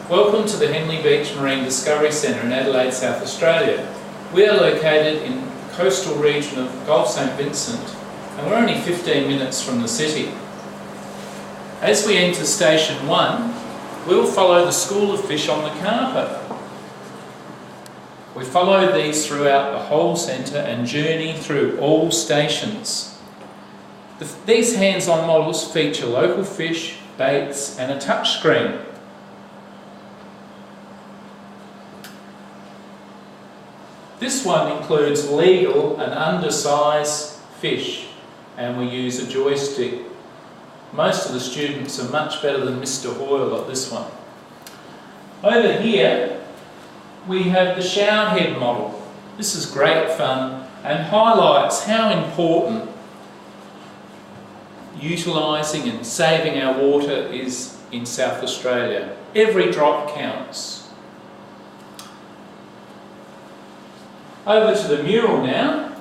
Welcome to the Henley Beach Marine Discovery Centre in Adelaide, South Australia. We are located in the coastal region of Gulf St Vincent and we're only 15 minutes from the city. As we enter Station 1, we will follow the school of fish on the carpet. We follow these throughout the whole centre and journey through all stations. These hands-on models feature local fish, baits and a touchscreen. This one includes legal and undersized fish, and we use a joystick. Most of the students are much better than Mr. Hoyle at this one. Over here we have the shower head model. This is great fun and highlights how important utilising and saving our water is in South Australia. Every drop counts. Over to the mural now.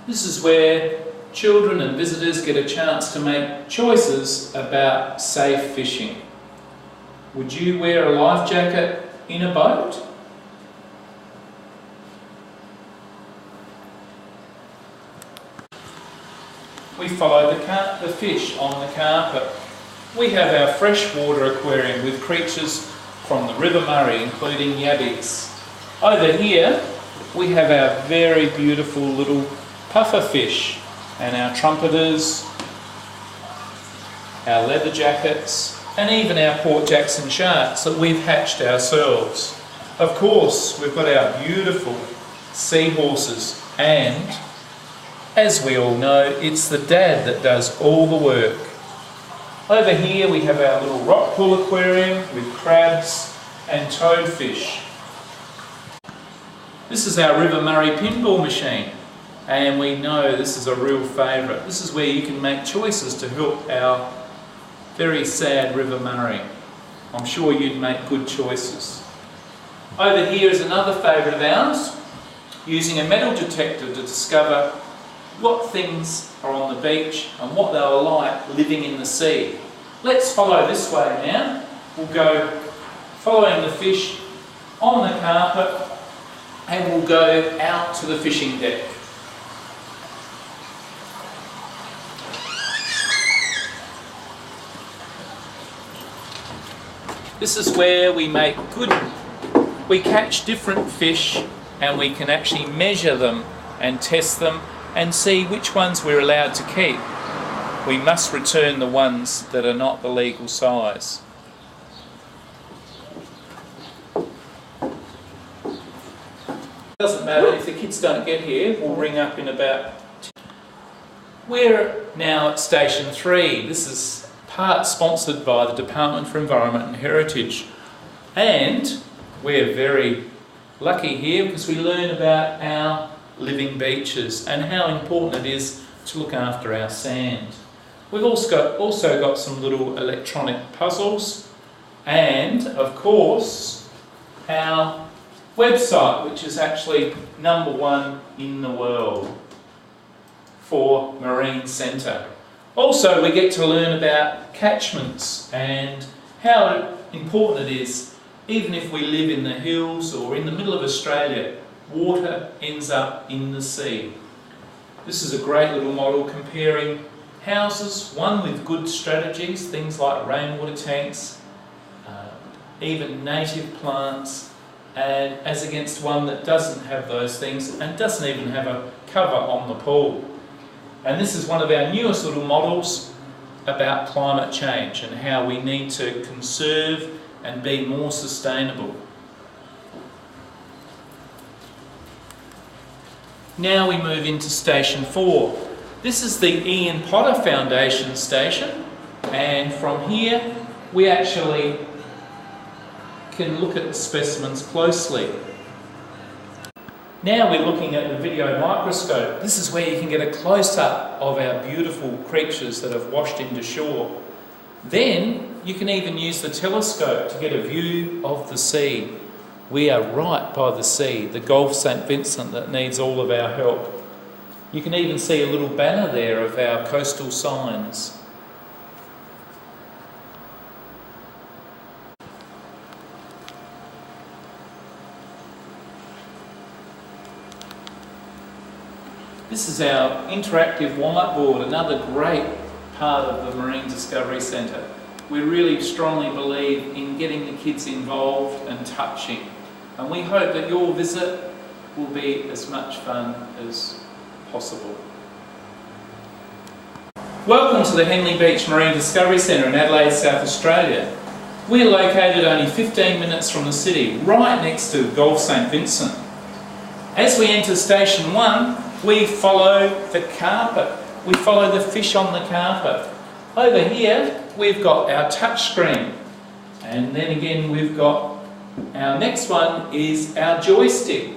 This is where children and visitors get a chance to make choices about safe fishing. Would you wear a life jacket in a boat? We follow the fish on the carpet. We have our freshwater aquarium with creatures from the River Murray, including yabbies. Over here, we have our very beautiful little puffer fish and our trumpeters, our leather jackets, and even our Port Jackson sharks that we've hatched ourselves. Of course, we've got our beautiful seahorses, and as we all know, it's the dad that does all the work. Over here we have our little rock pool aquarium with crabs and toadfish. This is our River Murray pinball machine, and we know this is a real favourite. This is where you can make choices to help our very sad River Murray. I'm sure you'd make good choices. Over here is another favourite of ours, using a metal detector to discover what things are on the beach and what they are like living in the sea. Let's follow this way now. We'll go following the fish on the carpet and we'll go out to the fishing deck. This is where we catch different fish and we can actually measure them and test them and see which ones we're allowed to keep. We must return the ones that are not the legal size. Doesn't matter if the kids don't get here, we'll ring up in about... We're now at Station 3. This is part sponsored by the Department for Environment and Heritage. And we're very lucky here because we learn about our living beaches and how important it is to look after our sand. We've also got some little electronic puzzles and, of course, our website, which is actually #1 in the world for Marine Centre. Also, we get to learn about catchments and how important it is, even if we live in the hills or in the middle of Australia, water ends up in the sea. This is a great little model comparing houses, one with good strategies, things like rainwater tanks, even native plants, and as against one that doesn't have those things and doesn't even have a cover on the pool. And this is one of our newest little models about climate change and how we need to conserve and be more sustainable. Now we move into Station 4. This is the Ian Potter Foundation station, and from here we actually can look at the specimens closely. Now we're looking at the video microscope. This is where you can get a close-up of our beautiful creatures that have washed into shore. Then you can even use the telescope to get a view of the sea. We are right by the sea, the Gulf St Vincent that needs all of our help. You can even see a little banner there of our coastal signs. This is our interactive whiteboard, another great part of the Marine Discovery Centre. We really strongly believe in getting the kids involved and touching, and we hope that your visit will be as much fun as possible. Welcome to the Henley Beach Marine Discovery Centre in Adelaide, South Australia. We're located only 15 minutes from the city, right next to Gulf St Vincent. As we enter Station 1, we follow the carpet. We follow the fish on the carpet. Over here, we've got our touch screen. And then again, we've got our next one is our joystick.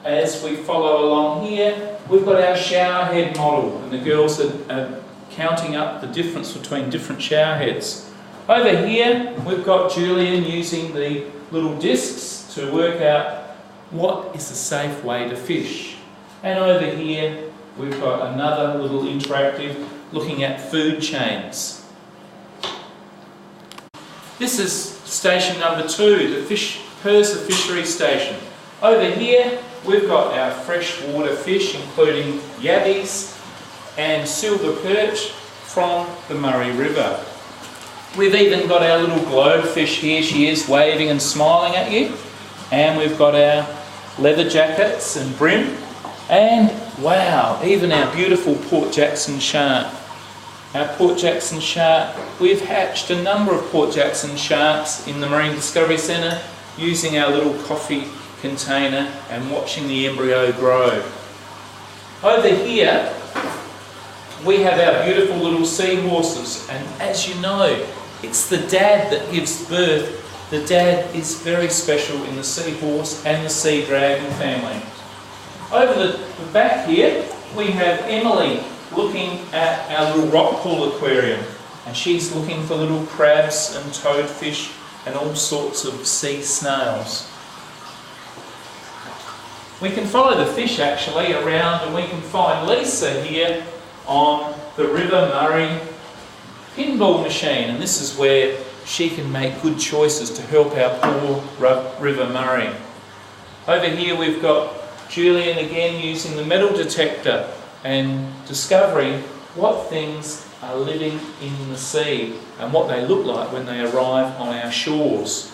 As we follow along here, we've got our shower head model, and the girls are counting up the difference between different shower heads. Over here, we've got Julian using the little discs to work out what is a safe way to fish. And over here, we've got another little interactive looking at food chains. This is station number 2, the Pursa Fishery Station. Over here, we've got our freshwater fish, including yabbies and silver perch from the Murray River. We've even got our little globefish here. She is waving and smiling at you. And we've got our leather jackets and brim. And wow, even our beautiful Port Jackson shark. Our Port Jackson shark, we've hatched a number of Port Jackson sharks in the Marine Discovery Centre using our little coffee container and watching the embryo grow. Over here, we have our beautiful little seahorses, and as you know, it's the dad that gives birth. The dad is very special in the seahorse and the sea dragon family. Over the back here, we have Emily looking at our little rock pool aquarium, and she's looking for little crabs and toadfish and all sorts of sea snails. We can follow the fish actually around, and we can find Lisa here on the River Murray pinball machine, and this is where she can make good choices to help our poor River Murray. Over here we've got Julian again using the metal detector and discovering what things are living in the sea and what they look like when they arrive on our shores.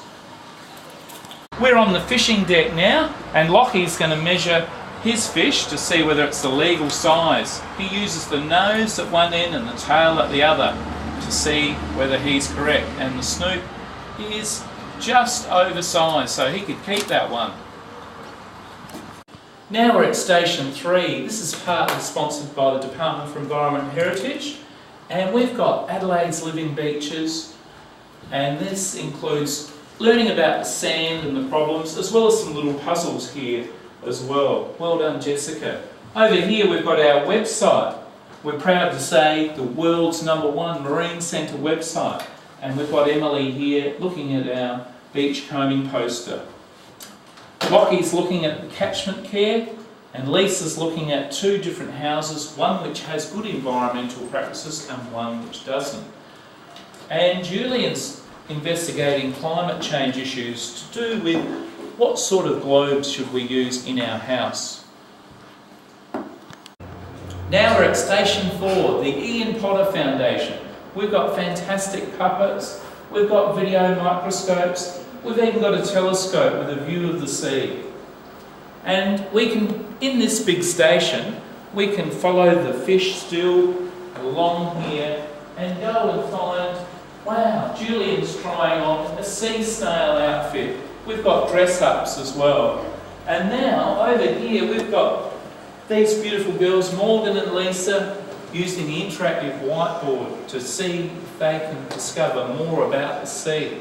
We're on the fishing deck now, and Lockie's going to measure his fish to see whether it's the legal size. He uses the nose at one end and the tail at the other to see whether he's correct, and the snoot is just oversized, so he could keep that one. Now we're at Station 3. This is partly sponsored by the Department for Environment and Heritage, and we've got Adelaide's Living Beaches, and this includes learning about the sand and the problems, as well as some little puzzles here as well. Well done, Jessica. Over here we've got our website. We're proud to say the world's #1 Marine Centre website, and we've got Emily here looking at our beachcombing poster. Lockie's looking at the catchment care, and Lisa's looking at 2 different houses, one which has good environmental practices and one which doesn't. And Julian's investigating climate change issues to do with what sort of globes should we use in our house. Now we're at Station 4, the Ian Potter Foundation. We've got fantastic puppets, we've got video microscopes, we've even got a telescope with a view of the sea. And we can, in this big station, we can follow the fish still along here and go and find, wow, Julian's trying on a sea snail outfit. We've got dress-ups as well. And now, over here, we've got these beautiful girls, Morgan and Lisa, using the interactive whiteboard to see if they can discover more about the sea.